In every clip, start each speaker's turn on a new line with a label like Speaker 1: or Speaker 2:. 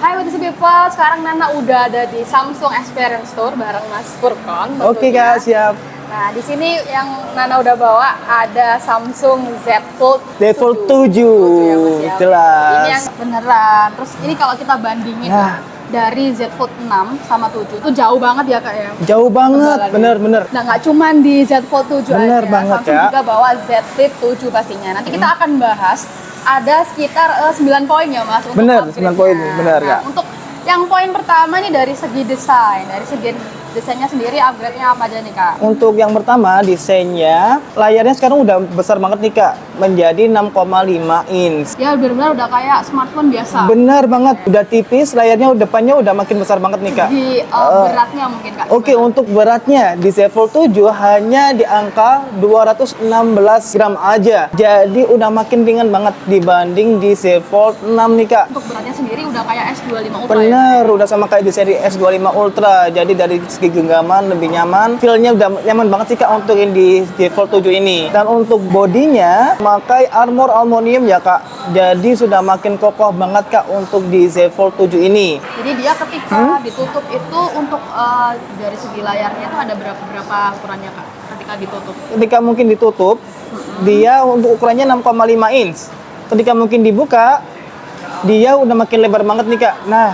Speaker 1: Hai Beauty People, sekarang Nana udah ada di Samsung Experience Store bareng Mas Furkon.
Speaker 2: Oke Kak, siap.
Speaker 1: Nah, di sini yang Nana udah bawa ada Samsung Z Fold
Speaker 2: Level 7,
Speaker 1: ya, Mas, ya.
Speaker 2: jelas.
Speaker 1: Ini yang beneran. Terus ini kalau kita bandingin
Speaker 2: Nah.
Speaker 1: dari Z Fold 6 sama 7 itu jauh banget ya Kak ya.
Speaker 2: Jauh banget, bener.
Speaker 1: Nah, nggak cuman di Z Fold 7
Speaker 2: Bener
Speaker 1: aja,
Speaker 2: banget,
Speaker 1: Samsung
Speaker 2: ya.
Speaker 1: juga bawa Z Flip 7 pastinya. Nanti kita akan bahas ada sekitar 9 poin ya Mas. Untuk
Speaker 2: Bener,
Speaker 1: upgrade-nya.
Speaker 2: 9 poin, bener,
Speaker 1: Nah,
Speaker 2: Kak.
Speaker 1: untuk yang poin pertama nih dari segi desain, desainnya sendiri upgrade-nya apa aja nih Kak?
Speaker 2: Untuk yang pertama, desainnya, layarnya sekarang udah besar banget nih Kak, menjadi 6,5 inch.
Speaker 1: Ya benar-benar udah kayak smartphone biasa.
Speaker 2: Benar banget, udah tipis, layarnya depannya udah makin besar banget nih Kak.
Speaker 1: Di beratnya mungkin Kak.
Speaker 2: Oke, untuk beratnya di Z Fold 7 hanya di angka 216 gram aja. Jadi udah makin ringan banget dibanding di Z Fold 6 nih Kak.
Speaker 1: Untuk beratnya sendiri udah kayak S25 Ultra ya.
Speaker 2: Bener, udah sama kayak di seri S25 Ultra. Jadi dari segi genggaman lebih nyaman. Feel-nya udah nyaman banget sih Kak untuk yang di Z Fold 7 ini. Dan untuk bodinya pakai armor aluminium ya Kak. Jadi sudah makin kokoh banget Kak untuk di Z Fold 7 ini.
Speaker 1: Jadi dia ketika ditutup itu untuk dari segi layarnya itu ada berapa ukurannya Kak ketika ditutup?
Speaker 2: Ketika mungkin ditutup, dia untuk ukurannya 6,5 inch. Ketika mungkin dibuka, dia udah makin lebar banget nih Kak. Nah,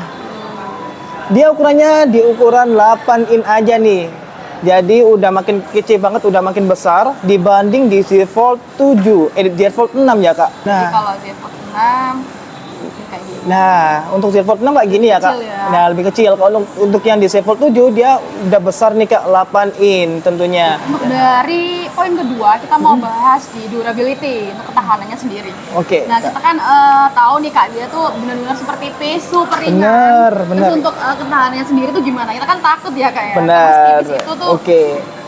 Speaker 2: dia ukurannya di ukuran 8 in aja nih. Jadi udah makin kecil banget, udah makin besar dibanding di Z Fold 7, Z Fold 6 ya Kak.
Speaker 1: Jadi kalau Z Fold 6 kayak gini.
Speaker 2: Nah, untuk Z Fold 6 kayak gini ya Kak.
Speaker 1: Kecil ya.
Speaker 2: Nah, lebih kecil. Kalau untuk yang di Z Fold 7 dia udah besar nih Kak, 8 in tentunya.
Speaker 1: Untuk dari poin kedua kita mau bahas di durability untuk ketahanannya sendiri.
Speaker 2: Oke.
Speaker 1: Nah kita kan tahu nih Kak dia tuh benar-benar seperti tisu super ringan.
Speaker 2: Bener.
Speaker 1: Terus untuk ketahanannya sendiri tuh gimana? Kita kan takut ya Kak ya.
Speaker 2: Bener.
Speaker 1: Terus tipis itu tuh
Speaker 2: Oke.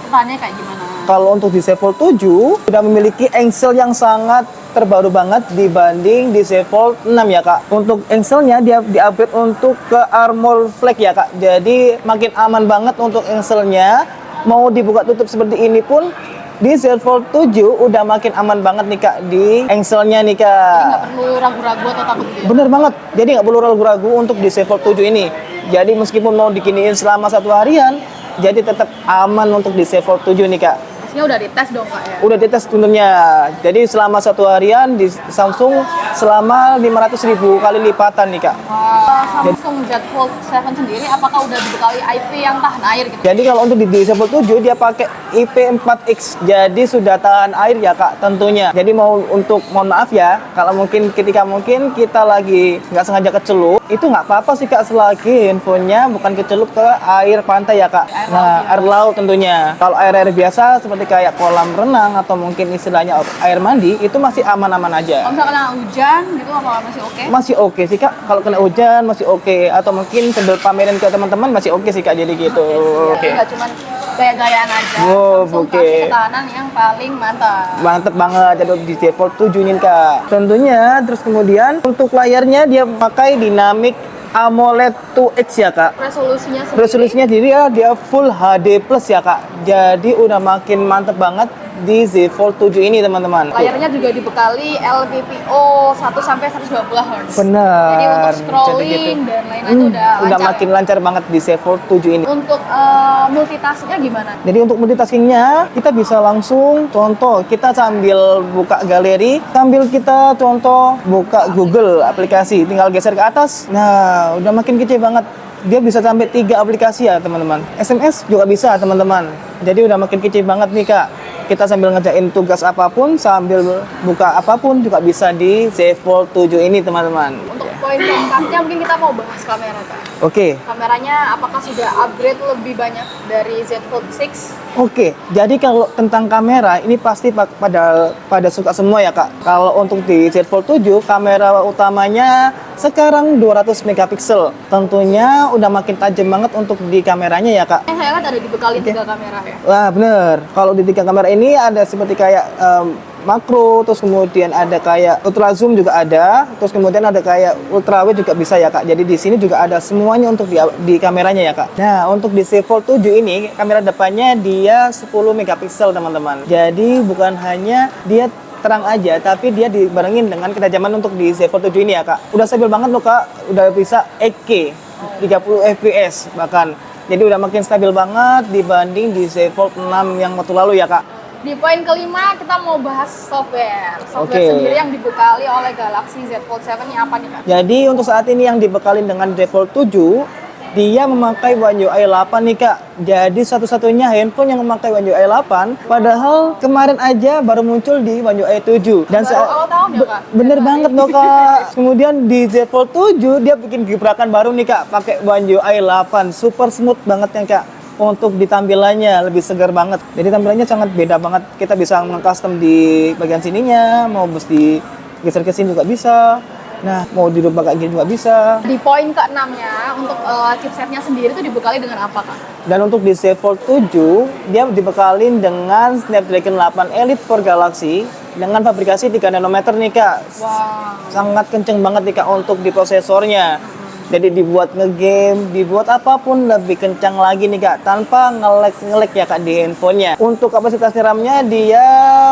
Speaker 1: ketahanannya kayak gimana?
Speaker 2: Kalau untuk di Z Fold 7 sudah memiliki engsel yang sangat terbaru banget dibanding di Z Fold 6 ya Kak. Untuk engselnya dia di-upgrade untuk ke Armor Flex ya Kak. Jadi makin aman banget untuk engselnya. Mau dibuka tutup seperti ini pun di Z Fold 7 udah makin aman banget nih Kak di engselnya nih Kak.
Speaker 1: Jadi nggak perlu ragu-ragu atau takut gitu ya?
Speaker 2: Bener banget. Jadi nggak perlu ragu-ragu untuk di Z Fold 7 ini. Jadi meskipun mau dikiniin selama 1 harian, jadi tetap aman untuk di Z Fold 7 nih Kak.
Speaker 1: Pastinya udah dites dong Kak ya?
Speaker 2: Udah dites tentunya. Jadi selama 1 harian di Samsung selama 500.000 kali lipatan nih Kak.
Speaker 1: Samsung Z Fold 7 sendiri apakah udah dibekali IP yang tahan air gitu?
Speaker 2: Jadi kalau untuk di Z Fold 7 dia pakai IP4X. Jadi sudah tahan air ya Kak tentunya. Jadi mohon maaf ya kalau mungkin ketika kita lagi nggak sengaja kecelup, itu nggak apa-apa sih Kak selagi handphonenya bukan kecelup ke air pantai ya Kak. Air laut tentunya. Kalau air biasa seperti kayak kolam renang atau mungkin istilahnya air mandi itu masih aman-aman aja.
Speaker 1: Kalau misalnya kena hujan gitu apa masih oke?
Speaker 2: Masih oke sih Kak. Kalau kena hujan masih oke atau mungkin sambil pamerin ke teman-teman masih oke sih Kak. Jadi gitu. Oke.
Speaker 1: Nggak cuma gaya-gayaan aja.
Speaker 2: Wow,
Speaker 1: Samsung
Speaker 2: oke.
Speaker 1: kasih ketahanan yang paling mantap.
Speaker 2: Mantep banget jadi di Z Fold 7 nih Kak. Tentunya terus kemudian untuk layarnya dia pakai Dynamic AMOLED 2X ya Kak. Resolusinya dia full HD plus ya Kak. Jadi udah makin mantep banget di Z Fold 7 ini teman-teman.
Speaker 1: Layarnya juga dibekali LTPO 1 sampai 120 Hz.
Speaker 2: Bener.
Speaker 1: Jadi untuk scrolling dan lain-lain itu udah lancar.
Speaker 2: makin lancar banget di Z Fold 7 ini.
Speaker 1: Untuk multitaskingnya gimana?
Speaker 2: Jadi untuk multitaskingnya kita bisa langsung contoh kita sambil buka galeri, sambil kita contoh buka Google aplikasi, tinggal geser ke atas. Nah, udah makin kecil banget. Dia bisa sampai 3 aplikasi ya teman-teman. SMS juga bisa teman-teman. Jadi udah makin kecil banget nih Kak. Kita sambil ngerjain tugas apapun, sambil buka apapun juga bisa di Z Fold 7 ini teman-teman.
Speaker 1: Untuk poin keempatnya mungkin kita mau bahas kamera Kak.
Speaker 2: Oke.
Speaker 1: Kameranya apakah sudah upgrade lebih banyak dari Z Fold 6?
Speaker 2: Oke, jadi kalau tentang kamera ini pasti pada suka semua ya Kak. Kalau untuk di Z Fold 7 kamera utamanya sekarang 200 megapiksel. Tentunya udah makin tajam banget untuk di kameranya ya Kak.
Speaker 1: Saya lihat ada dibekali 3 kamera ya.
Speaker 2: Wah bener, kalau di 3 kamera ini ada seperti kayak makro, terus kemudian ada kayak ultra zoom juga ada, terus kemudian ada kayak ultra wide juga bisa ya Kak. Jadi di sini juga ada semuanya untuk di kameranya ya Kak. Nah, untuk di Z Fold 7 ini kamera depannya dia 10 megapiksel teman-teman. Jadi bukan hanya dia terang aja, tapi dia dibarengin dengan ketajaman untuk di Z Fold 7 ini ya kak. Udah stabil banget loh kak, udah bisa 8K, 30 FPS bahkan. Jadi udah makin stabil banget dibanding di Z Fold 6 yang waktu lalu ya kak.
Speaker 1: Di poin kelima kita mau bahas software. Software
Speaker 2: Oke.
Speaker 1: sendiri yang dibekali oleh Galaxy Z Fold 7 ini apa nih kak?
Speaker 2: Jadi untuk saat ini yang dibekalin dengan Z Fold 7, dia memakai One UI 8 nih kak. Jadi satu-satunya handphone yang memakai One UI 8. Padahal kemarin aja baru muncul di One UI 7. Dan
Speaker 1: Baru awal tahun ya kak?
Speaker 2: bener banget loh kak. Kemudian di Z Fold 7 dia bikin gebrakan baru nih kak, pakai One UI 8. Super smooth banget ya kak. Untuk di tampilannya lebih segar banget. Jadi tampilannya sangat beda banget. Kita bisa nge-custom di bagian sininya, mau mesti geser ke sini juga bisa. Nah, mau dirubah kayak gini juga bisa.
Speaker 1: Di poin keenamnya untuk chipsetnya sendiri itu dibekali dengan apa kak?
Speaker 2: Dan untuk di Z Fold 7, dia dibekalin dengan Snapdragon 8 Elite for Galaxy dengan fabrikasi 3 nanometer nih kak.
Speaker 1: Wow.
Speaker 2: Sangat kenceng banget nih kak untuk di prosesornya. Jadi dibuat ngegame, dibuat apapun lebih kencang lagi nih kak, tanpa nge-lag ya kak di handphonenya. Untuk kapasitas RAM-nya dia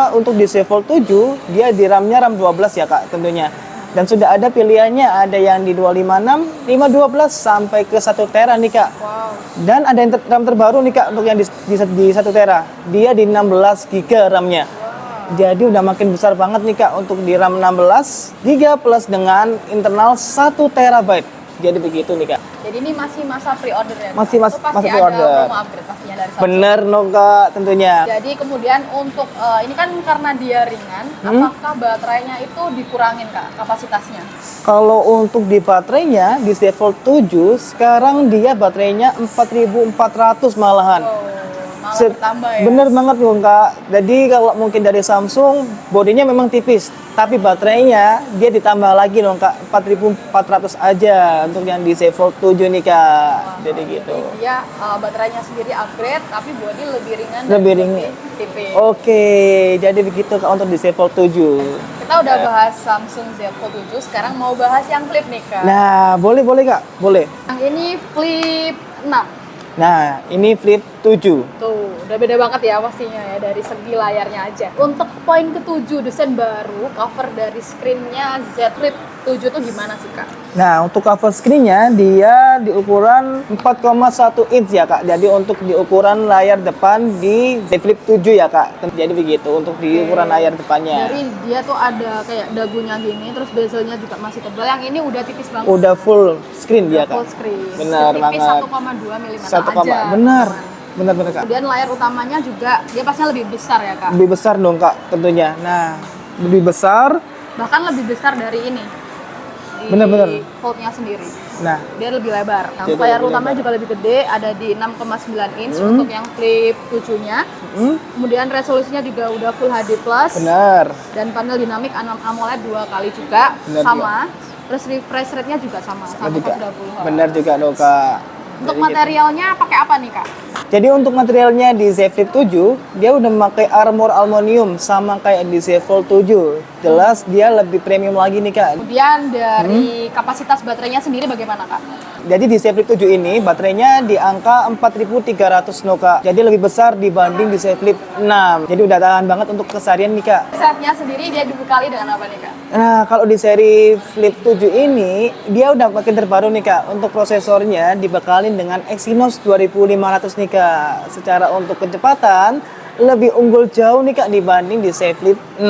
Speaker 2: untuk di Z Fold 7, dia di RAM-nya RAM 12 ya kak tentunya. Dan sudah ada pilihannya, ada yang di 256, 512 sampai ke 1 tera nih kak.
Speaker 1: Wow.
Speaker 2: Dan ada yang RAM terbaru nih kak untuk yang di 1 tera. Dia di 16 GB RAM-nya. Jadi udah makin besar banget nih kak untuk di RAM 16 GB plus dengan internal 1 terabyte. Jadi begitu nih kak.
Speaker 1: Jadi ini masih masa pre-order ya? Kak?
Speaker 2: Masih
Speaker 1: Itu pasti
Speaker 2: masa
Speaker 1: ada
Speaker 2: pre-order.
Speaker 1: promo upgrade pastinya dari Samsung.
Speaker 2: Bener no kak tentunya.
Speaker 1: Jadi kemudian untuk ini kan karena dia ringan, apakah baterainya itu dikurangin kak kapasitasnya?
Speaker 2: Kalau untuk di baterainya di Z Fold 7 sekarang dia baterainya 4400 malahan.
Speaker 1: Wow, malah
Speaker 2: Set-
Speaker 1: bertambah ya?
Speaker 2: Bener banget loh kak. Jadi kalau mungkin dari Samsung bodinya memang tipis, tapi baterainya dia ditambah lagi loh kak, 4400 aja untuk yang di Z Fold 7 nih kak. Jadi gitu.
Speaker 1: Jadi dia baterainya sendiri upgrade, tapi body lebih ringan
Speaker 2: Lebih
Speaker 1: dan
Speaker 2: ringan.
Speaker 1: tipis.
Speaker 2: Oke, jadi begitu kak untuk di Z Fold 7.
Speaker 1: Kita udah bahas Samsung Z Fold 7, sekarang mau bahas yang flip nih kak.
Speaker 2: Nah, boleh kak, boleh.
Speaker 1: Yang ini flip 6.
Speaker 2: Nah, ini Flip 7.
Speaker 1: Tuh, udah beda banget ya pastinya ya dari segi layarnya aja. Untuk poin ke-7, desain baru, cover dari screen-nya Z Flip 7 tuh gimana sih kak?
Speaker 2: Nah, untuk cover screen-nya dia di ukuran 4,1 inch ya kak. Jadi untuk di ukuran layar depan di Z Flip 7 ya kak. Jadi begitu untuk di ukuran layar depannya.
Speaker 1: Dari dia tuh ada kayak dagunya gini, terus bezelnya juga masih tebal. Yang ini udah tipis banget.
Speaker 2: Udah full screen dia kak.
Speaker 1: Full screen.
Speaker 2: Benar
Speaker 1: Tipis
Speaker 2: banget.
Speaker 1: 1,2 mm
Speaker 2: 1,
Speaker 1: aja.
Speaker 2: benar. Benar kak.
Speaker 1: Kemudian layar utamanya juga dia pastinya lebih besar ya kak.
Speaker 2: Lebih besar dong kak tentunya. Nah, lebih besar.
Speaker 1: Bahkan lebih besar dari ini. Di
Speaker 2: Benar-benar.
Speaker 1: Fold-nya sendiri.
Speaker 2: Nah,
Speaker 1: Dia lebih lebar. Nah,
Speaker 2: Jadi
Speaker 1: untuk layar
Speaker 2: lebih
Speaker 1: utamanya
Speaker 2: lebar.
Speaker 1: juga lebih gede, ada di 6,9 inch untuk yang Flip 7-nya. Kemudian resolusinya juga udah Full HD+.
Speaker 2: benar.
Speaker 1: Dan panel dinamik AMOLED 2 kali juga
Speaker 2: Benar
Speaker 1: sama. Terus refresh rate-nya juga sama,
Speaker 2: Juga.
Speaker 1: 120 Hz.
Speaker 2: Benar juga dong kak.
Speaker 1: Untuk
Speaker 2: Jadi gitu.
Speaker 1: materialnya pakai apa nih kak?
Speaker 2: Jadi untuk materialnya di Z Flip 7, dia udah memakai armor aluminium sama kayak di Z Fold 7. Jelas dia lebih premium lagi nih kak.
Speaker 1: Kemudian dari kapasitas baterainya sendiri bagaimana kak?
Speaker 2: Jadi di Z Flip 7 ini baterainya di angka 4300 no kak. Jadi lebih besar dibanding di Z Flip 6. Jadi udah tahan banget untuk keseharian nih kak.
Speaker 1: Setnya sendiri dia dibekali dengan apa nih kak?
Speaker 2: Nah kalau di seri Flip 7 ini dia udah makin terbaru nih kak. Untuk prosesornya dibekalin dengan Exynos 2500 nih kak. Secara untuk kecepatan lebih unggul jauh nih kak dibanding di Z Flip 6.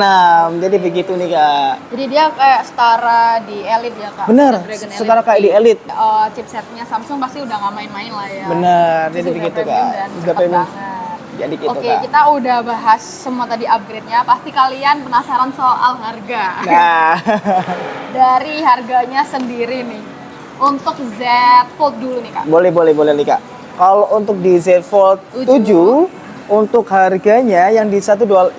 Speaker 2: Jadi begitu nih kak.
Speaker 1: Jadi dia kayak setara di Elite ya kak?
Speaker 2: Bener,
Speaker 1: Snapdragon
Speaker 2: setara kayak di Elite.
Speaker 1: Chipsetnya Samsung pasti udah nggak main-main lah ya.
Speaker 2: Bener,
Speaker 1: Pasti
Speaker 2: jadi
Speaker 1: udah
Speaker 2: begitu
Speaker 1: premium
Speaker 2: kak.
Speaker 1: dan
Speaker 2: Udah
Speaker 1: cepet
Speaker 2: premium.
Speaker 1: banget.
Speaker 2: Jadi gitu
Speaker 1: Oke,
Speaker 2: kak.
Speaker 1: kita udah bahas semua tadi upgrade-nya. Pasti kalian penasaran soal harga.
Speaker 2: Nah,
Speaker 1: Dari harganya sendiri nih. Untuk Z Fold dulu nih kak.
Speaker 2: boleh nih kak. Kalau untuk di Z Fold 7 untuk harganya yang di 256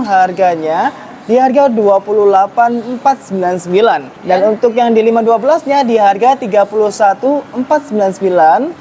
Speaker 2: harganya di harga 28.499 dan untuk yang di 512-nya di harga 31.499,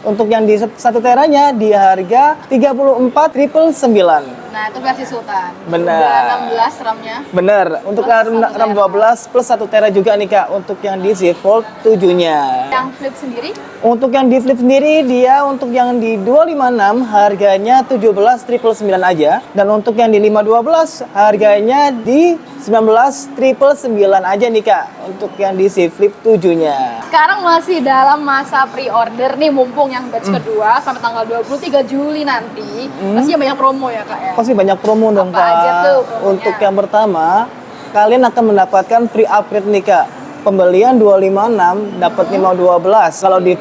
Speaker 2: untuk yang di 1 teranya di harga 34.999.
Speaker 1: Nah, itu versi Sultan.
Speaker 2: Benar.
Speaker 1: Udah 16 RAM-nya.
Speaker 2: Bener, untuk
Speaker 1: Plus
Speaker 2: RAM,
Speaker 1: 1
Speaker 2: RAM
Speaker 1: tera.
Speaker 2: 12 plus 1 tera juga nih Kak, untuk yang di Z Fold 7-nya.
Speaker 1: Yang Flip sendiri
Speaker 2: Untuk yang di Flip sendiri, dia untuk yang di 256 harganya 17.999 aja. Dan untuk yang di 512 harganya di 19.999 aja nih Kak, untuk yang di Z Flip 7-nya.
Speaker 1: sekarang masih dalam masa pre-order nih, mumpung yang batch kedua sampai tanggal 23 Juli nanti. Pastinya banyak promo ya Kak ya.
Speaker 2: Pasti banyak promo dong
Speaker 1: Apa
Speaker 2: Kak.
Speaker 1: aja tuh promonya?
Speaker 2: Untuk yang pertama, kalian akan mendapatkan free upgrade nih Kak. Pembelian 256 dapat 512 kalau di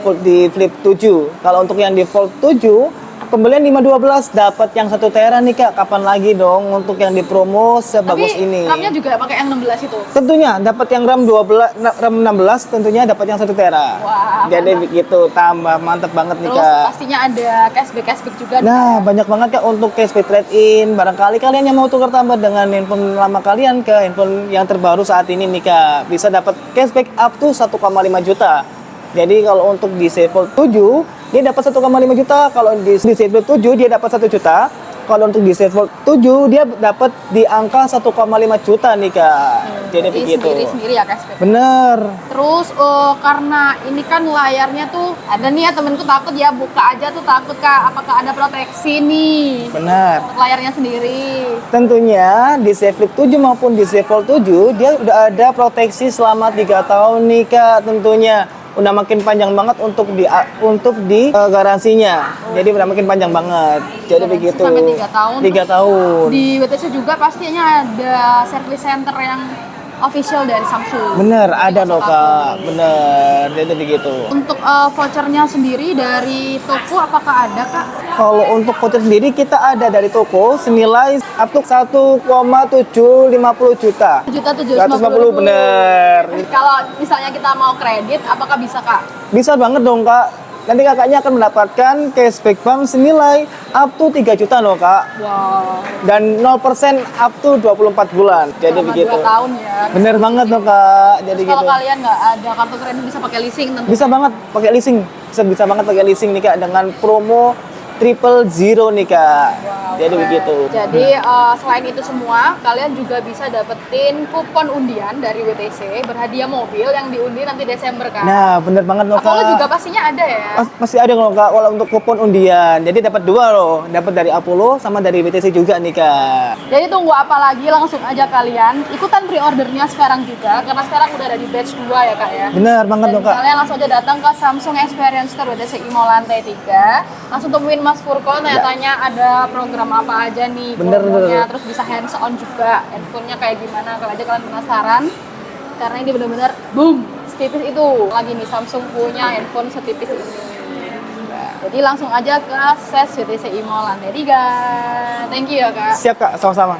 Speaker 2: Flip 7. Kalau untuk yang di Fold 7, pembelian 512 dapat yang 1 tera nih Kak. Kapan lagi dong untuk yang di promo sebagus
Speaker 1: Tapi
Speaker 2: ini?
Speaker 1: RAM-nya juga pakai yang 16 itu.
Speaker 2: Tentunya dapat yang RAM 12, RAM 16 tentunya dapat yang 1 tera.
Speaker 1: Wah,
Speaker 2: Jadi begitu, tambah mantep banget nih
Speaker 1: Terus
Speaker 2: Kak.
Speaker 1: pastinya ada cashback juga.
Speaker 2: Nah, banyak banget Kak untuk cashback trade-in. Barangkali kalian yang mau tukar tambah dengan handphone lama kalian ke handphone yang terbaru saat ini nih Kak, bisa dapat cashback up to 1,5 juta. Jadi kalau untuk di Z Fold 7, dia dapat 1,5 juta. Kalau di Z Fold 7, dia dapat 1 juta. Kalau untuk di Z Fold 7, dia dapat di angka 1,5 juta nih Kak. Jadi begitu.
Speaker 1: Sendiri-sendiri ya cashback.
Speaker 2: Bener.
Speaker 1: Terus karena ini kan layarnya tuh ada nih ya, temenku takut ya, buka aja tuh takut Kak, apakah ada proteksi nih
Speaker 2: Benar.
Speaker 1: untuk layarnya sendiri.
Speaker 2: Tentunya di Z Flip 7 maupun di Z Fold 7 dia udah ada proteksi selama 3 tahun nih Kak, tentunya. Udah makin panjang banget untuk di garansinya. Jadi udah makin panjang banget. Jadi
Speaker 1: Garansi
Speaker 2: begitu.
Speaker 1: sampai 3 tahun.
Speaker 2: 3 tahun.
Speaker 1: Di WTC juga pastinya ada service center yang official dari Samsung.
Speaker 2: Bener, ada
Speaker 1: Masuk
Speaker 2: loh Kak. Bener. Jadi begitu.
Speaker 1: Untuk vouchernya sendiri dari toko apakah ada Kak?
Speaker 2: Kalau untuk voucher sendiri kita ada dari toko senilai up to 1,750 juta. 150 bener.
Speaker 1: Kalau misalnya kita mau kredit, apakah bisa Kak?
Speaker 2: Bisa banget dong Kak. Nanti kakaknya akan mendapatkan cashback bank senilai up to 3 juta loh Kak.
Speaker 1: Wow.
Speaker 2: Dan 0% up to 24 bulan. Jadi
Speaker 1: Selama
Speaker 2: begitu.
Speaker 1: 2 tahun ya.
Speaker 2: Bener banget loh Kak. Jadi
Speaker 1: Terus kalau
Speaker 2: gitu.
Speaker 1: kalian nggak ada kartu kredit bisa pakai leasing tentu.
Speaker 2: Bisa banget pakai leasing. Bisa banget pakai leasing nih Kak dengan promo 000 nih Kak. Jadi begitu.
Speaker 1: Jadi selain itu semua, kalian juga bisa dapetin kupon undian dari WTC berhadiah mobil yang diundi nanti Desember kan.
Speaker 2: Nah, bener banget loh Kak.
Speaker 1: Apollo juga pastinya ada ya.
Speaker 2: Masih ada loh Kak, kalau untuk kupon undian. Jadi dapat 2 loh, dapat dari Apollo sama dari WTC juga nih Kak.
Speaker 1: Jadi tunggu apa lagi, langsung aja kalian ikutan pre-ordernya sekarang juga, karena sekarang udah ada di batch 2 ya Kak ya.
Speaker 2: Bener banget
Speaker 1: Dan
Speaker 2: loh Kak.
Speaker 1: kalian langsung aja datang ke Samsung Experience Store WTC Mall lantai 3. Langsung temuin Mas Furko, tanya-tanya ada program apa aja nih,
Speaker 2: Bener,
Speaker 1: promonya,
Speaker 2: bener.
Speaker 1: terus bisa hands on juga, handphonenya kayak gimana, kalau aja kalian penasaran. Karena ini bener-bener boom, setipis itu. Lagi nih Samsung punya handphone setipis ini. Jadi langsung aja ke SES WTC Mall lantai 3. Thank you ya Kak.
Speaker 2: Siap Kak, sama-sama.